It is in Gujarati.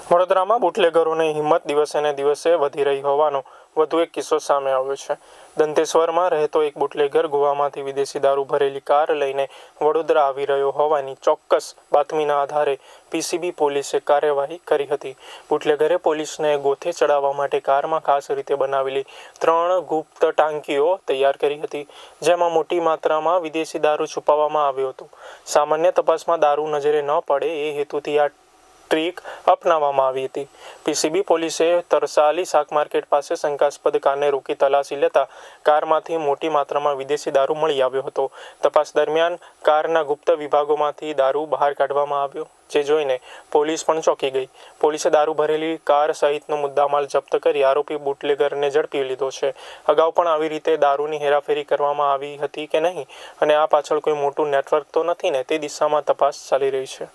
વડોદરામાં બુટલેગરોની હિંમત દિવસે ને દિવસે વધી રહી હોવાનો વધુ એક કિસ્સો સામે આવ્યો છે। દંતેશ્વરમાં રહેતો એક બુટલેગર ગોવામાંથી વિદેશી દારૂ ભરેલી કાર લઈને વડોદરા આવી રહ્યો હોવાની ચોક્કસ બાતમીના આધારે પીસીબી પોલીસે કાર્યવાહી કરી હતી। બુટલેગરે પોલીસને ગોથે ચડાવવા માટે કારમાં ખાસ રીતે બનાવેલી 3 ગુપ્ત ટાંકીઓ તૈયાર કરી હતી, જેમાં મોટી માત્રામાં વિદેશી દારૂ છુપાવવામાં આવ્યો હતો। સામાન્ય તપાસમાં દારૂ નજરે ન પડે એ હેતુથી આ ટ્રીક અપનાવવામાં આવી હતી। પીસીબી પોલીસે તરસાલી શાક માર્કેટ પાસે શંકાસ્પદ કારને રોકી તલાશી લેતા કારમાંથી મોટી માત્રામાં વિદેશી દારૂ મળી આવ્યો હતો। તપાસ દરમિયાન કારના ગુપ્ત વિભાગોમાંથી દારૂ બહાર કાઢવામાં આવ્યો, જે જોઈને પોલીસ પણ ચોંકી ગઈ। પોલીસે દારૂ ભરેલી કાર સહિતનો મુદ્દામાલ જપ્ત કરી આરોપી બુટલેગરને ઝડપી લીધો છે। અગાઉ પણ આવી રીતે દારૂની હેરાફેરી કરવામાં આવી હતી કે નહીં અને આ પાછળ કોઈ મોટું નેટવર્ક તો નથી ને, તે દિશામાં તપાસ ચાલી રહી છે।